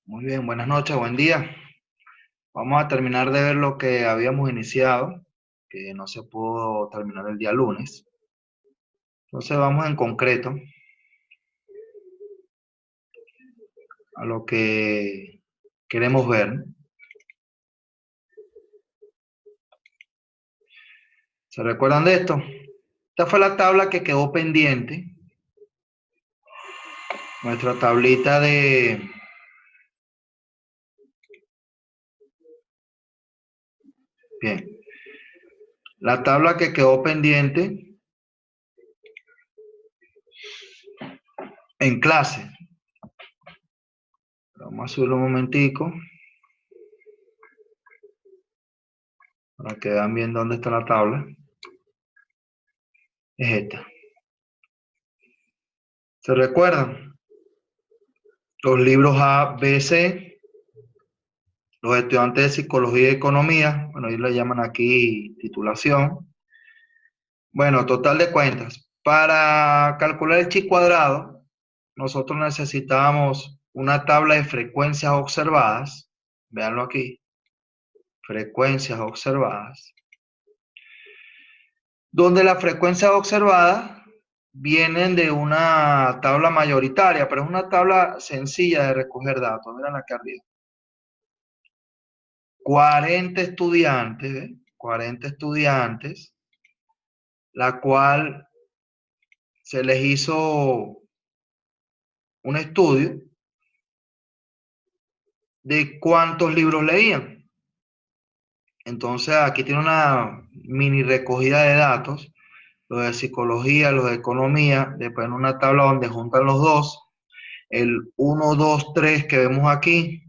Muy bien, buenas noches, buen día. Vamos a terminar de ver lo que habíamos iniciado, que no se pudo terminar el día lunes. Entonces vamos en concreto a lo que queremos ver. ¿Se recuerdan de esto? Esta fue la tabla que quedó pendiente, nuestra tablita de... Bien, la tabla que quedó pendiente en clase. Vamos a subirlo un momentico para que vean bien dónde está la tabla. Es esta. ¿Se recuerdan? Los libros A, B, C, los estudiantes de psicología y economía, bueno, ellos le llaman aquí titulación. Bueno, total de cuentas, para calcular el chi cuadrado, nosotros necesitábamos una tabla de frecuencias observadas, véanlo aquí, frecuencias observadas, donde las frecuencias observadas vienen de una tabla mayoritaria, pero es una tabla sencilla de recoger datos, miren aquí arriba. 40 estudiantes, ¿ve? 40 estudiantes, la cual se les hizo un estudio de cuántos libros leían. Entonces aquí tiene una mini recogida de datos, los de psicología, los de economía, después en una tabla donde juntan los dos, el 1, 2, 3 que vemos aquí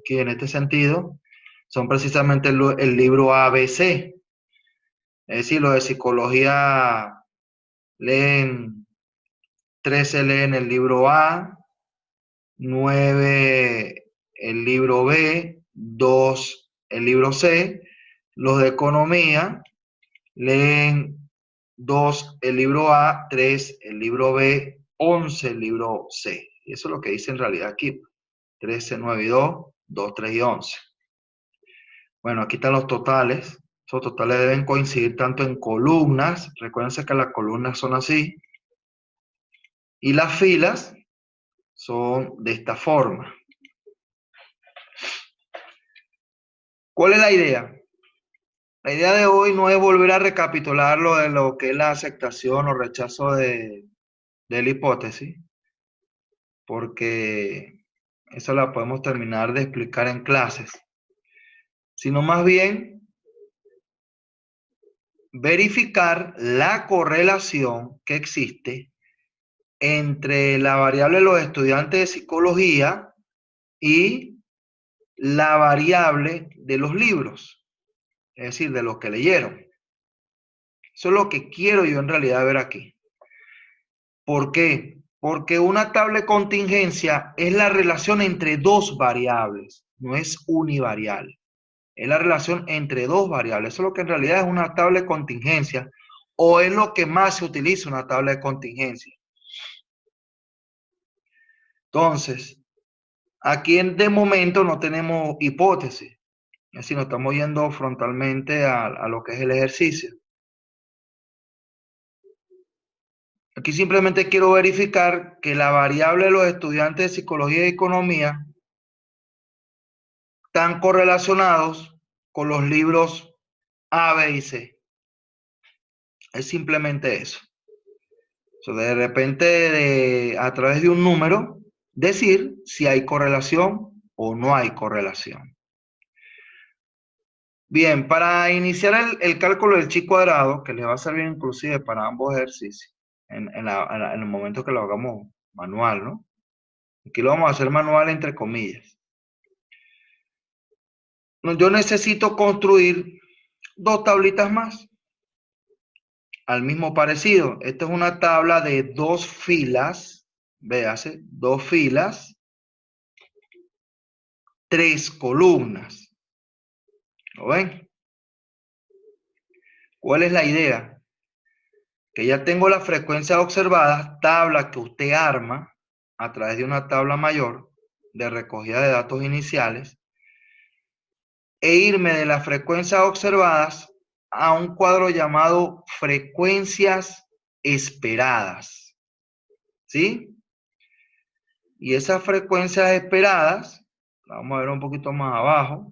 en este sentido, son precisamente el libro ABC. Es decir, los de psicología leen, 13 leen el libro A, 9 el libro B, 2 el libro C. Los de economía leen 2 el libro A, 3 el libro B, 11 el libro C. Y eso es lo que dice en realidad aquí. 13, 9 y 2, 2, 3 y 11. Bueno, aquí están los totales. Esos totales deben coincidir tanto en columnas. Recuérdense que las columnas son así. Y las filas son de esta forma. ¿Cuál es la idea? La idea de hoy no es volver a recapitular lo de lo que es la aceptación o rechazo de la hipótesis, porque eso la podemos terminar de explicar en clases, sino más bien verificar la correlación que existe entre la variable de los estudiantes de psicología y la variable de los libros, es decir, de los que leyeron. Eso es lo que quiero yo en realidad ver aquí. ¿Por qué? Porque una tabla de contingencia es la relación entre dos variables, no es univarial. Es la relación entre dos variables. Eso es lo que en realidad es una tabla de contingencia, o es lo que más se utiliza una tabla de contingencia. Entonces, aquí de momento no tenemos hipótesis, es decir, nos estamos yendo frontalmente a lo que es el ejercicio. Aquí simplemente quiero verificar que la variable de los estudiantes de psicología y economía están correlacionados con los libros A, B y C. Es simplemente eso. De repente, a través de un número, decir si hay correlación o no hay correlación. Bien, para iniciar el cálculo del chi cuadrado, que les va a servir inclusive para ambos ejercicios, en el momento que lo hagamos manual, ¿no? Aquí lo vamos a hacer manual entre comillas. Yo necesito construir dos tablitas más al mismo parecido. Esta es una tabla de dos filas, véase, dos filas, tres columnas. ¿Lo ven? ¿Cuál es la idea? Que ya tengo las frecuencias observadas, tabla que usted arma a través de una tabla mayor, de recogida de datos iniciales e irme de las frecuencias observadas a un cuadro llamado frecuencias esperadas. ¿Sí? Y esas frecuencias esperadas, vamos a ver un poquito más abajo.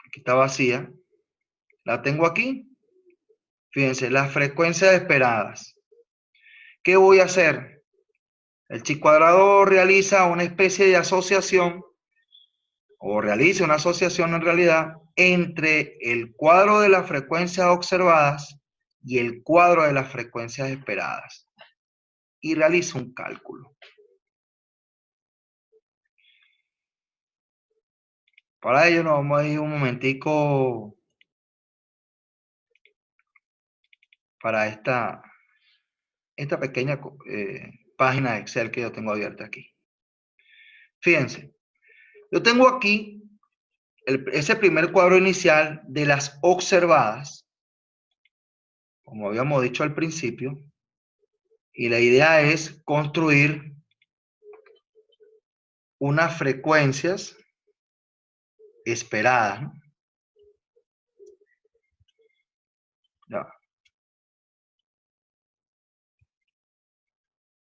Aquí está vacía. La tengo aquí. Fíjense, las frecuencias esperadas. ¿Qué voy a hacer? El chi cuadrado realiza una especie de asociación, o realiza una asociación en realidad, entre el cuadro de las frecuencias observadas y el cuadro de las frecuencias esperadas. Y realiza un cálculo. Para ello nos vamos a ir un momentico para esta pequeña página de Excel que yo tengo abierta aquí. Fíjense, yo tengo aquí ese primer cuadro inicial de las observadas, como habíamos dicho al principio, y la idea es construir unas frecuencias esperadas, ¿no? Ya.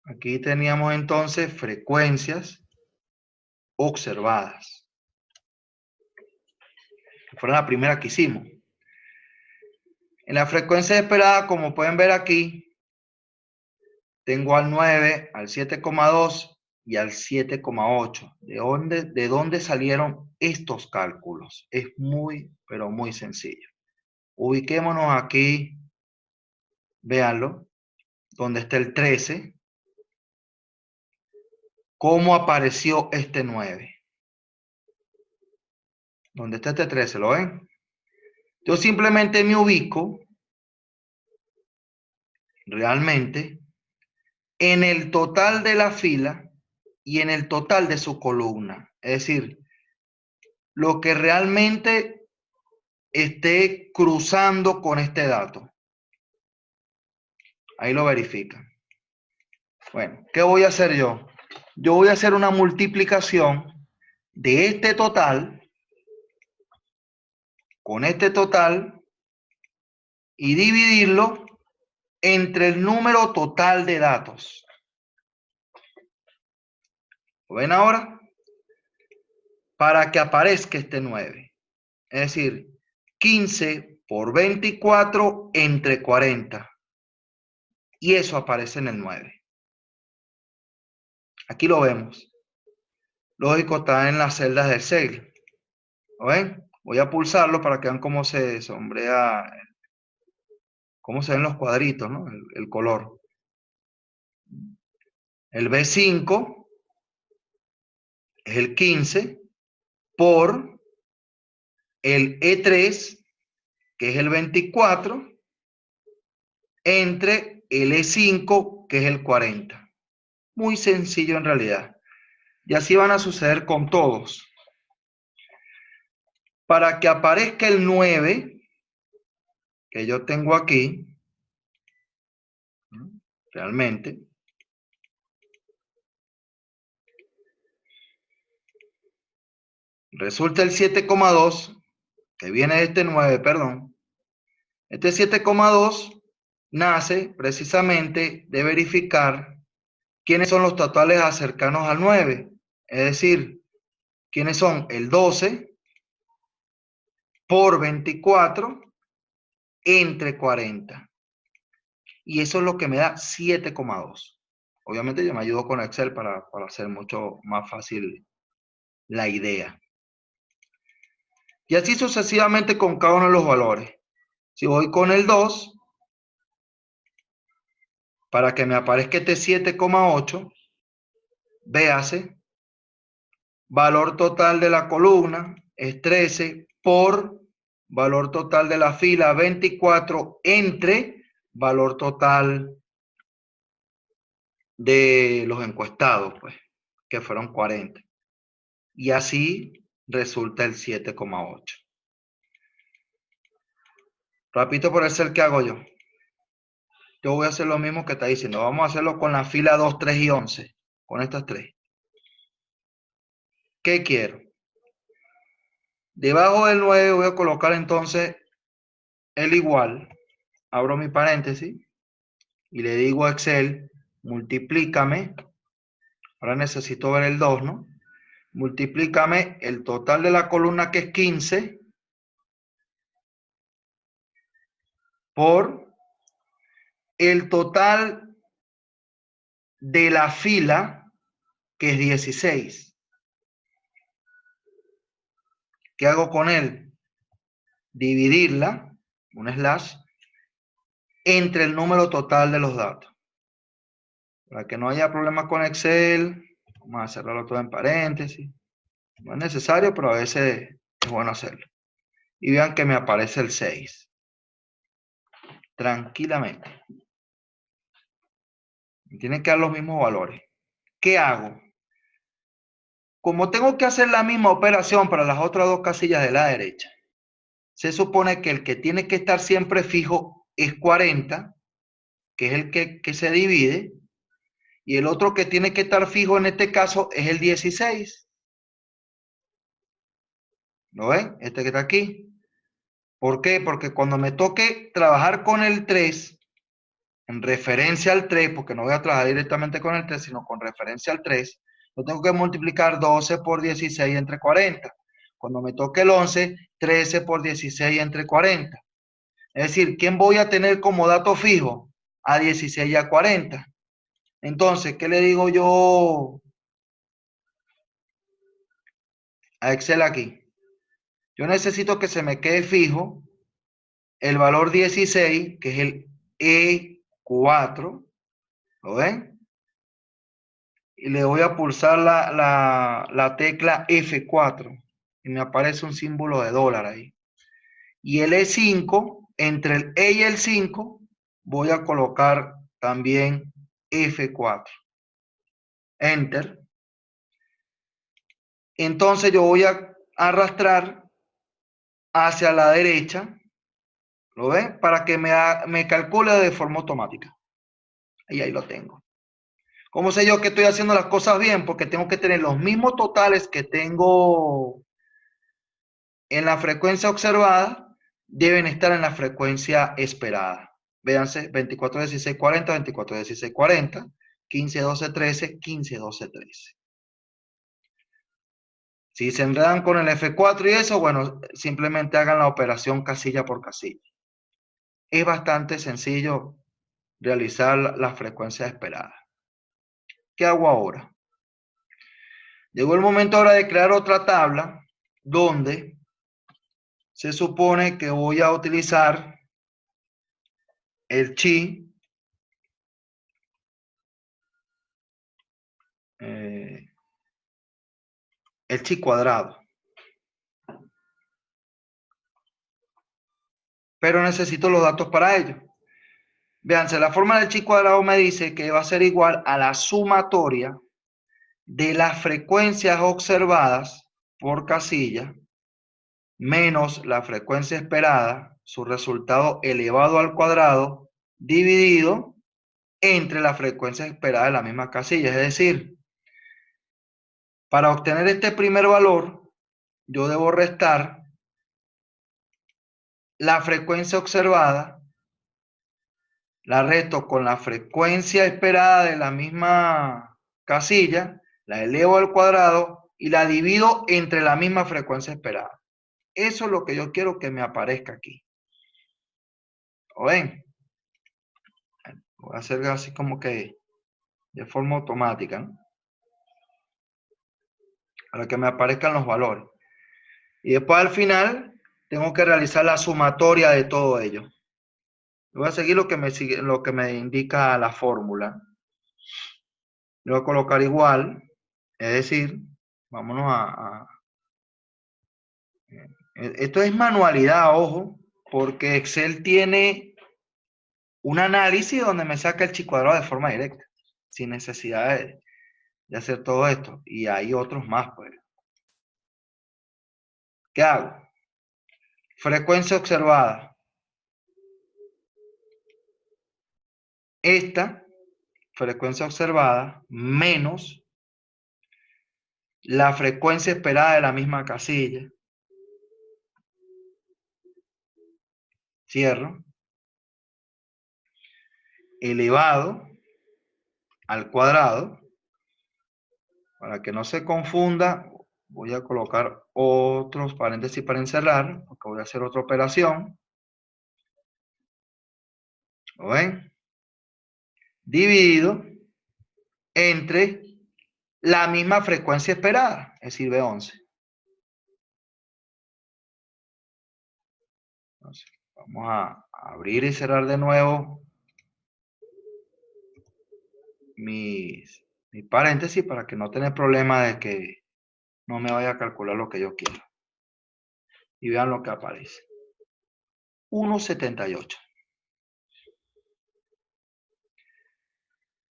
Aquí teníamos entonces frecuencias observadas. Fue la primera que hicimos. En la frecuencia esperada, como pueden ver aquí, tengo al 9, al 7,2 y al 7,8. ¿De dónde salieron estos cálculos? Es muy, pero muy sencillo. Ubiquémonos aquí, véanlo, donde está el 13. ¿Cómo apareció este 9? ¿Dónde está este 13? ¿Lo ven? Yo simplemente me ubico realmente en el total de la fila y en el total de su columna. Es decir, lo que realmente esté cruzando con este dato. Ahí lo verifican. Bueno, ¿qué voy a hacer yo? Yo voy a hacer una multiplicación de este total con este total y dividirlo entre el número total de datos. ¿Lo ven ahora? Para que aparezca este 9. Es decir, 15 por 24 entre 40. Y eso aparece en el 9. Aquí lo vemos. Lógico, está en las celdas del Excel. ¿Lo ven? Voy a pulsarlo para que vean cómo se sombrea, cómo se ven los cuadritos, ¿no? El color. El B5 es el 15 por el E3, que es el 24, entre el E5, que es el 40. Muy sencillo en realidad. Y así van a suceder con todos. Para que aparezca el 9, que yo tengo aquí, realmente, resulta el 7,2, que viene de este 9, perdón. Este 7,2 nace precisamente de verificar quiénes son los totales cercanos al 9. Es decir, quiénes son el 12 por 24 entre 40. Y eso es lo que me da 7,2. Obviamente yo me ayudo con Excel para hacer mucho más fácil la idea. Y así sucesivamente con cada uno de los valores. Si voy con el 2, para que me aparezca este 7,8, véase, valor total de la columna es 13 por valor total de la fila 24 entre valor total de los encuestados, pues, que fueron 40. Y así resulta el 7,8. Repito por el que hago yo. Yo voy a hacer lo mismo que está diciendo. Vamos a hacerlo con la fila 2, 3 y 11. con estas tres. ¿Qué quiero? Debajo del 9 voy a colocar entonces el igual. Abro mi paréntesis y le digo a Excel, multiplícame. Ahora necesito ver el 2, ¿no? Multiplícame el total de la columna, que es 15, por el total de la fila, que es 16. ¿Qué hago con él? Dividirla, un slash, entre el número total de los datos. Para que no haya problemas con Excel, vamos a cerrarlo todo en paréntesis. No es necesario, pero a veces es bueno hacerlo. Y vean que me aparece el 6. Tranquilamente. Me tienen que dar los mismos valores. ¿Qué hago? Como tengo que hacer la misma operación para las otras dos casillas de la derecha, se supone que el que tiene que estar siempre fijo es 40, que es el que se divide, y el otro que tiene que estar fijo en este caso es el 16. ¿Lo ven? Este que está aquí. ¿Por qué? Porque cuando me toque trabajar con el 3, en referencia al 3, porque no voy a trabajar directamente con el 3, sino con referencia al 3, yo tengo que multiplicar 12 por 16 entre 40. Cuando me toque el 11, 13 por 16 entre 40. Es decir, ¿quién voy a tener como dato fijo? A 16 y a 40. Entonces, ¿qué le digo yo a Excel aquí? Yo necesito que se me quede fijo el valor 16, que es el E4. ¿Lo ven? Y le voy a pulsar la tecla F4 y me aparece un símbolo de dólar ahí. Y el E5, entre el E y el 5, voy a colocar también F4. Enter. Entonces yo voy a arrastrar hacia la derecha, ¿lo ven? Para que me calcule de forma automática. Y ahí lo tengo. ¿Cómo sé yo que estoy haciendo las cosas bien? Porque tengo que tener los mismos totales que tengo en la frecuencia observada, deben estar en la frecuencia esperada. Véanse, 24, 16, 40, 24, 16, 40, 15, 12, 13, 15, 12, 13. Si se enredan con el F4 y eso, bueno, simplemente hagan la operación casilla por casilla. Es bastante sencillo realizar la frecuencia esperada. ¿Qué hago ahora? Llegó el momento ahora de crear otra tabla donde se supone que voy a utilizar el chi, el chi cuadrado. Pero necesito los datos para ello. Véanse, la forma del chi cuadrado me dice que va a ser igual a la sumatoria de las frecuencias observadas por casilla menos la frecuencia esperada, su resultado elevado al cuadrado, dividido entre la frecuencia esperada de la misma casilla. Es decir, para obtener este primer valor, yo debo restar la frecuencia observada, la resto con la frecuencia esperada de la misma casilla, la elevo al cuadrado y la divido entre la misma frecuencia esperada. Eso es lo que yo quiero que me aparezca aquí. ¿Lo ven? Voy a hacer así como que de forma automática, ¿no? Para que me aparezcan los valores. Y después al final tengo que realizar la sumatoria de todo ello. Voy a seguir lo que me indica la fórmula. Le voy a colocar igual, es decir, vámonos esto es manualidad, ojo, porque Excel tiene un análisis donde me saca el chi cuadrado de forma directa, sin necesidad de hacer todo esto. Y hay otros más, pues. ¿Qué hago? Frecuencia observada. Esta frecuencia observada menos la frecuencia esperada de la misma casilla. Cierro. Elevado al cuadrado. Para que no se confunda, voy a colocar otros paréntesis para encerrar, porque voy a hacer otra operación. ¿Lo ven? Dividido entre la misma frecuencia esperada, es decir, B11. Entonces, vamos a abrir y cerrar de nuevo mis paréntesis para que no tenga problema de que no me vaya a calcular lo que yo quiero. Y vean lo que aparece. 1,78.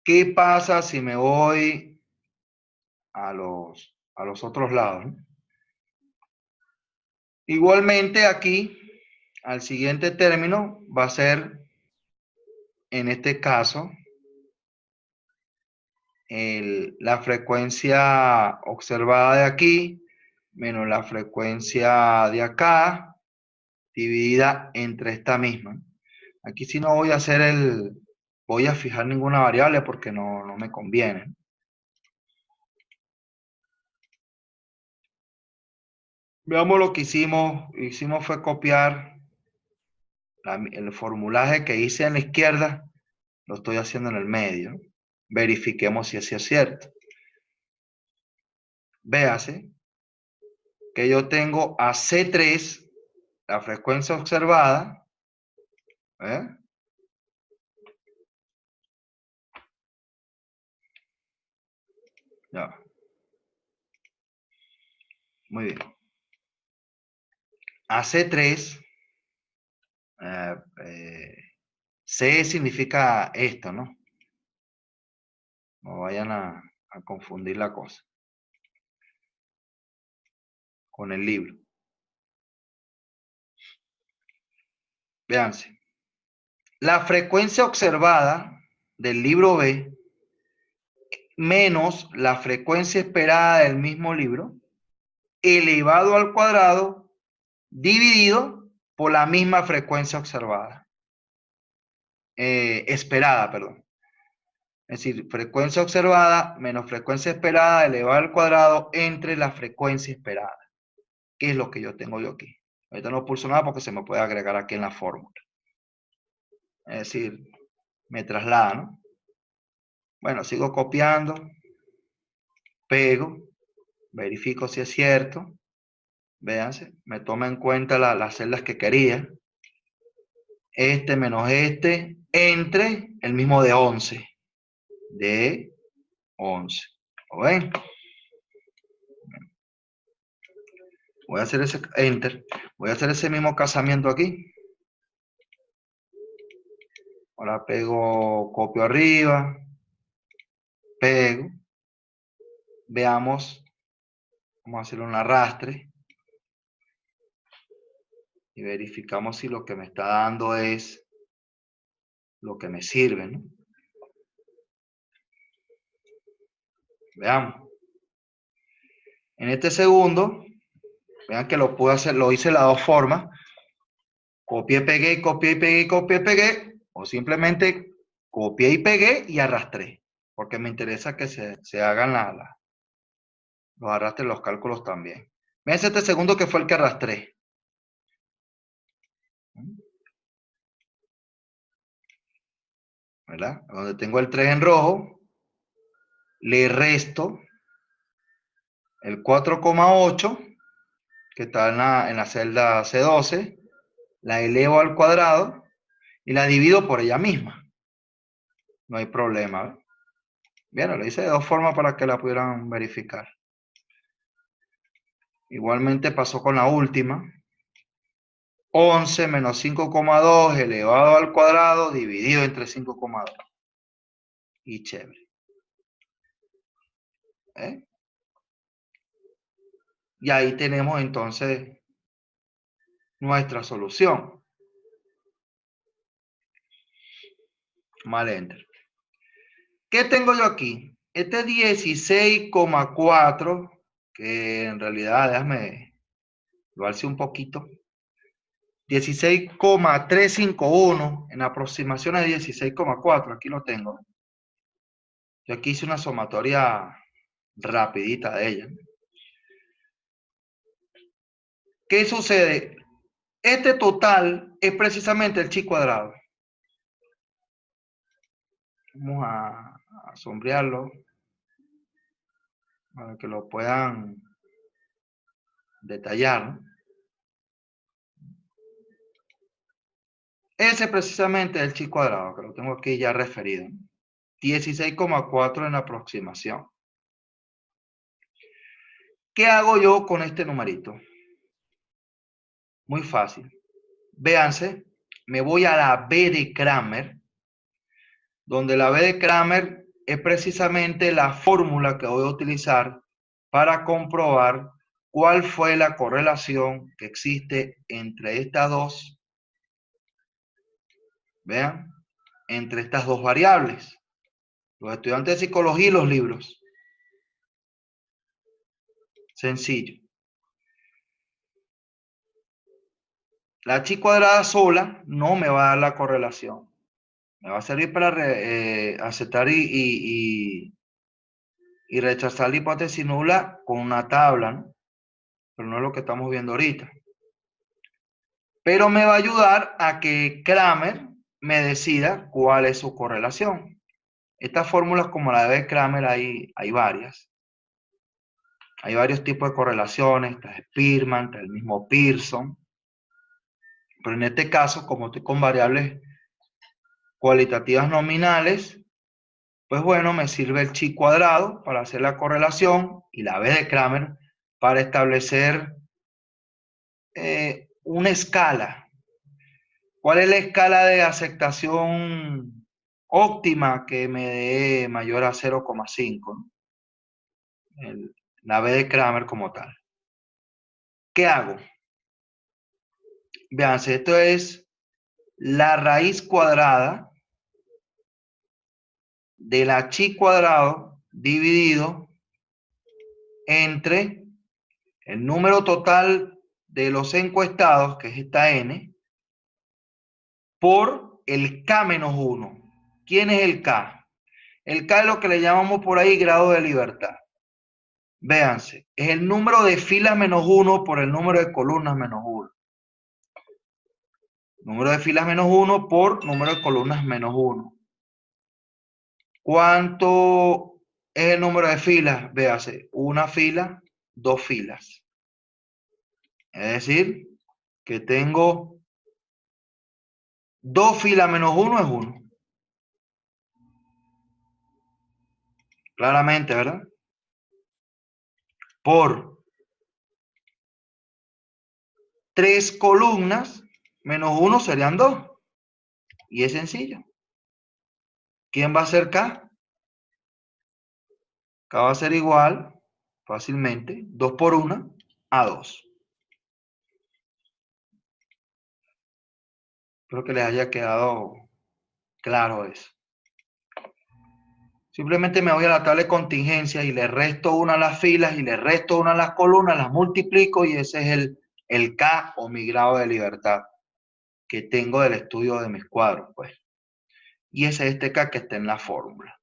¿Qué pasa si me voy a los otros lados? Igualmente aquí, al siguiente término, va a ser, en este caso, la frecuencia observada de aquí menos la frecuencia de acá dividida entre esta misma. Aquí sí no voy a hacer voy a fijar ninguna variable porque no me conviene. Veamos lo que hicimos. Hicimos fue copiar el formulaje que hice en la izquierda, lo estoy haciendo en el medio. Verifiquemos si así es cierto. Véase que yo tengo a C3, la frecuencia observada, ¿eh? Ya. Muy bien. A C3, C significa esto, ¿no? No vayan a confundir la cosa con el libro. Véanse. La frecuencia observada del libro B menos la frecuencia esperada del mismo libro elevado al cuadrado dividido por la misma frecuencia observada. Esperada, perdón. Es decir, frecuencia observada menos frecuencia esperada elevado al cuadrado entre la frecuencia esperada. ¿Qué es lo que yo tengo yo aquí? Ahorita no pulso nada porque se me puede agregar aquí en la fórmula. Es decir, me traslada, ¿no? Bueno, sigo copiando, pego, verifico si es cierto. Véanse, me toma en cuenta las celdas que quería. Este menos este, entre el mismo de 11. De 11. ¿Lo ven? Voy a hacer ese enter. Voy a hacer ese mismo casamiento aquí. Ahora pego, copio arriba, pego. Veamos. Vamos a hacer un arrastre. Y verificamos si lo que me está dando es lo que me sirve, ¿no? Veamos. En este segundo, vean que lo pude hacer, lo hice de las dos formas. Copié, pegué, copié, pegué, copié, pegué. O simplemente copié y pegué y arrastré. Porque me interesa que se hagan los arrastres, los cálculos también. Vean este segundo que fue el que arrastré. ¿Verdad? Donde tengo el 3 en rojo, le resto el 4,8 que está en la celda C12, la elevo al cuadrado y la divido por ella misma. No hay problema. ¿Ve? Bien, lo hice de dos formas para que la pudieran verificar. Igualmente pasó con la última. 11 menos 5,2 elevado al cuadrado dividido entre 5,2. Y chévere. ¿Eh? Y ahí tenemos entonces nuestra solución. Mal enter. ¿Qué tengo yo aquí? Este 16,4, que en realidad, déjame lo alce un poquito. 16,351 en aproximación a 16,4, aquí lo tengo. Yo aquí hice una sumatoria rapidita de ella. ¿Qué sucede? Este total es precisamente el chi cuadrado. Vamos a sombrearlo para que lo puedan detallar, ¿no? Ese precisamente es el chi cuadrado, que lo tengo aquí ya referido. 16,4 en la aproximación. ¿Qué hago yo con este numerito? Muy fácil. Véanse, me voy a la B de Cramer, donde la B de Cramer es precisamente la fórmula que voy a utilizar para comprobar cuál fue la correlación que existe entre estas dos, vean, entre estas dos variables, los estudiantes de psicología y los libros. Sencillo. La chi cuadrada sola no me va a dar la correlación. Me va a servir para aceptar y rechazar la hipótesis nula con una tabla, ¿no? Pero no es lo que estamos viendo ahorita. Pero me va a ayudar a que Cramer me decida cuál es su correlación. Estas fórmulas como la de Cramer hay varias. Hay varios tipos de correlaciones, está Spearman, está el mismo Pearson. Pero en este caso, como estoy con variables cualitativas nominales, pues bueno, me sirve el chi cuadrado para hacer la correlación y la B de Cramer para establecer una escala. ¿Cuál es la escala de aceptación óptima que me dé mayor a 0,5? ¿No? La B de Cramer como tal. ¿Qué hago? Vean, esto es la raíz cuadrada de la chi cuadrado dividido entre el número total de los encuestados, que es esta n, por el K-1. ¿Quién es el K? El K es lo que le llamamos por ahí grado de libertad. Véanse, es el número de filas menos 1 por el número de columnas menos 1. Número de filas menos 1 por número de columnas menos 1. ¿Cuánto es el número de filas? Véase, una fila, dos filas. Es decir, que tengo dos filas menos 1 es 1. Claramente, ¿verdad? Por 3 columnas menos 1 serían 2. Y es sencillo. ¿Quién va a ser K? K va a ser igual, fácilmente, 2 por 1 a 2. Espero que les haya quedado claro eso. Simplemente me voy a la tabla de contingencia y le resto una a las filas y le resto una a las columnas, las multiplico y ese es el K o mi grado de libertad que tengo del estudio de mis cuadros, pues. Y ese es este K que está en la fórmula.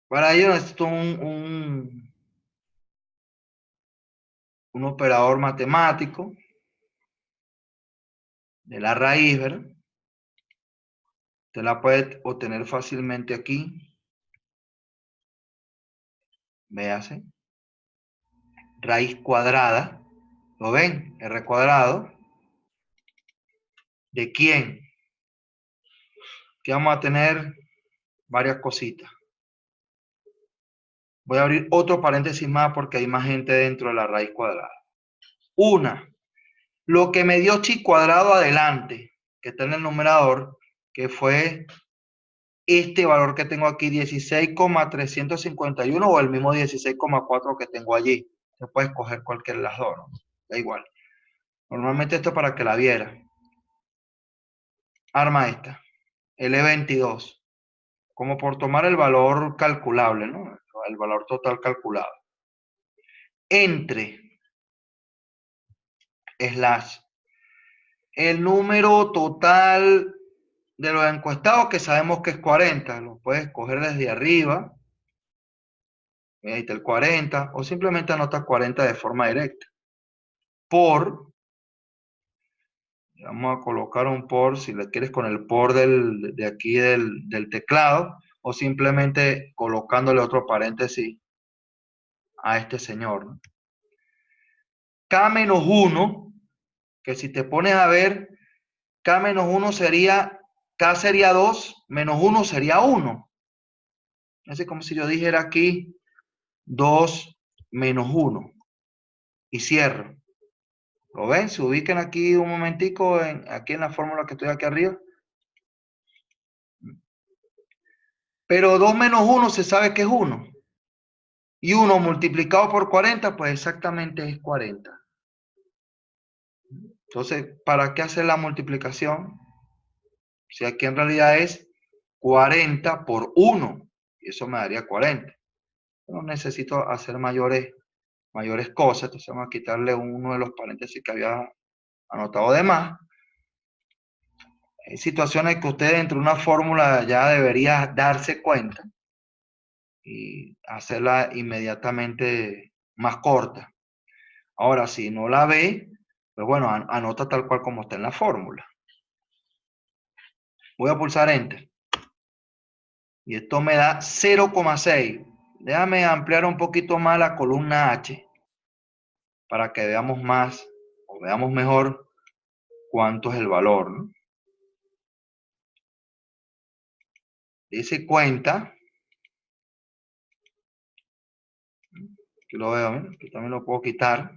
Para ello necesito un operador matemático de la raíz, ¿verdad? Usted la puede obtener fácilmente aquí. Véase. Raíz cuadrada. ¿Lo ven? R cuadrado. ¿De quién? Que vamos a tener varias cositas. Voy a abrir otro paréntesis más porque hay más gente dentro de la raíz cuadrada. Una, lo que me dio chi cuadrado adelante, que está en el numerador, que fue este valor que tengo aquí, 16,351 o el mismo 16,4 que tengo allí. Se puede escoger cualquiera de las dos, ¿no? Da igual. Normalmente esto es para que la viera. arma esta, L22, como por tomar el valor calculable, ¿no? El valor total calculado. Entre, slash, el número total de los encuestados, que sabemos que es 40, lo puedes coger desde arriba, ahí está el 40, o simplemente anota 40 de forma directa. Por, vamos a colocar un por, si le quieres con el por de aquí del teclado, o simplemente colocándole otro paréntesis a este señor, ¿no? K-1, que si te pones a ver, K-1 sería, K sería 2, menos 1 sería 1. Es como si yo dijera aquí 2 menos 1 y cierro. ¿Lo ven? Se ubiquen aquí un momentico, aquí en la fórmula que estoy aquí arriba. Pero 2 menos 1 se sabe que es 1. Y 1 multiplicado por 40, pues exactamente es 40. Entonces, ¿para qué hacer la multiplicación? Si aquí en realidad es 40 por 1. Y eso me daría 40. No necesito hacer mayores cosas. Entonces vamos a quitarle uno de los paréntesis que había anotado de más. Hay situaciones que usted dentro de una fórmula ya debería darse cuenta y hacerla inmediatamente más corta. Ahora, si no la ve, pues bueno, anota tal cual como está en la fórmula. Voy a pulsar Enter. Y esto me da 0,6. Déjame ampliar un poquito más la columna H para que veamos más o veamos mejor cuánto es el valor, ¿no? Dice cuenta. Aquí lo veo, ¿ven? Aquí también lo puedo quitar.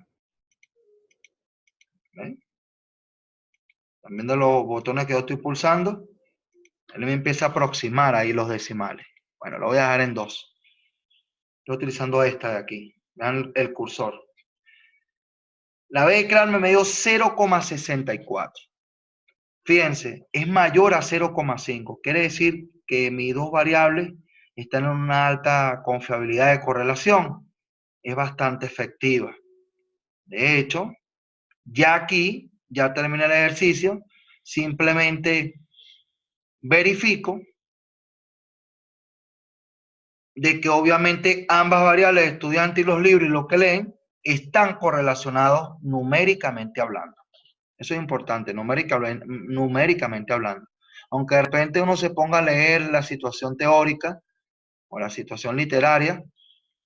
¿Ven? También de los botones que yo estoy pulsando, él me empieza a aproximar ahí los decimales. Bueno, lo voy a dejar en 2. Estoy utilizando esta de aquí. Vean el cursor. La B de Cranmer me dio 0,64. Fíjense, es mayor a 0,5. Quiere decir que mis dos variables están en una alta confiabilidad de correlación. Es bastante efectiva. De hecho, ya aquí, ya terminé el ejercicio, simplemente verifico de que obviamente ambas variables, el estudiante y los libros y lo que leen, están correlacionados numéricamente hablando. Eso es importante, numéricamente hablando. Aunque de repente uno se ponga a leer la situación teórica o la situación literaria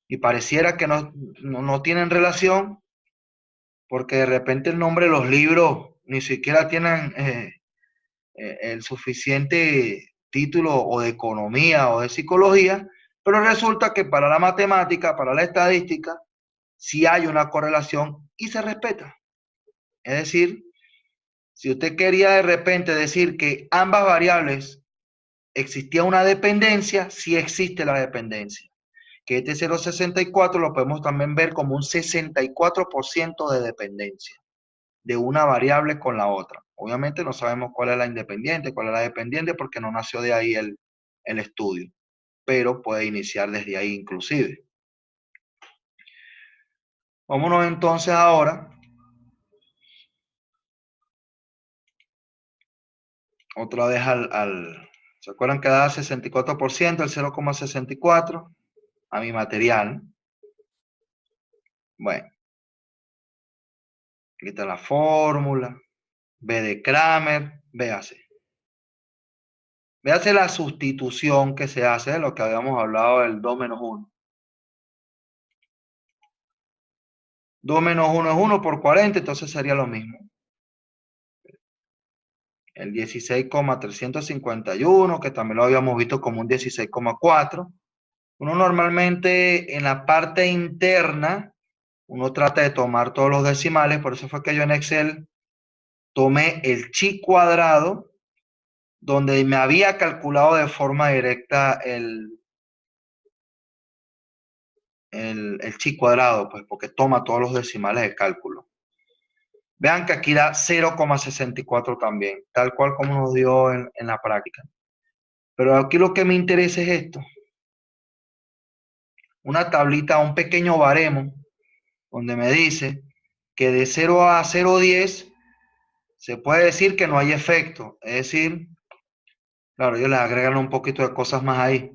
y pareciera que no tienen relación, porque de repente el nombre de los libros ni siquiera tienen el suficiente título o de economía o de psicología, pero resulta que para la matemática, para la estadística, sí hay una correlación y se respeta. Es decir, si usted quería de repente decir que ambas variables existía una dependencia, sí existe la dependencia. Que este 0,64 lo podemos también ver como un 64% de dependencia de una variable con la otra. Obviamente no sabemos cuál es la independiente, cuál es la dependiente, porque no nació de ahí el estudio, pero puede iniciar desde ahí inclusive. Vámonos entonces ahora, otra vez ¿se acuerdan que da 64%, el 0,64 a mi material? Bueno, aquí está la fórmula, B de Cranmer, véase. Véase la sustitución que se hace de lo que habíamos hablado del 2 menos 1. 2 menos 1 es 1 por 40, entonces sería lo mismo. El 16,351, que también lo habíamos visto como un 16,4. Uno normalmente en la parte interna, uno trata de tomar todos los decimales, por eso fue que yo en Excel tomé el chi cuadrado, donde me había calculado de forma directa el chi cuadrado, pues porque toma todos los decimales de cálculo. Vean que aquí da 0,64 también, tal cual como nos dio en la práctica. Pero aquí lo que me interesa es esto. Una tablita, un pequeño baremo, donde me dice que de 0 a 0,10 se puede decir que no hay efecto. Es decir, claro, ellos les agregan un poquito de cosas más ahí.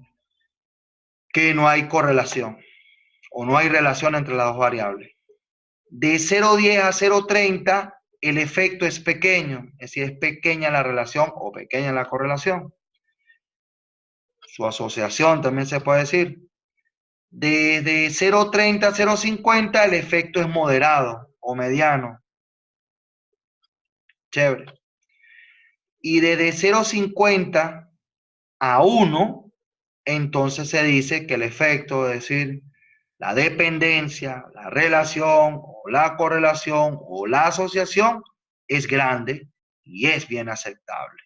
Que no hay correlación o no hay relación entre las dos variables. De 0,10 a 0,30 el efecto es pequeño, es decir, es pequeña la relación o pequeña la correlación. Su asociación también se puede decir. Desde 0,30 a 0,50 el efecto es moderado o mediano. Chévere. Y desde 0,50 a 1, entonces se dice que el efecto, es decir, la dependencia, la relación o la correlación o la asociación es grande y es bien aceptable.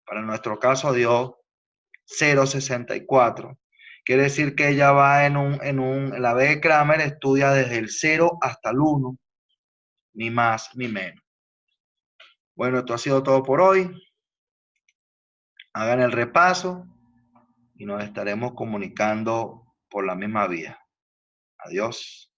Para nuestro caso dio 0,64. Quiere decir que ella va la B de Kramer estudia desde el 0 hasta el 1, ni más ni menos. Bueno, esto ha sido todo por hoy. Hagan el repaso y nos estaremos comunicando por la misma vía. Adiós.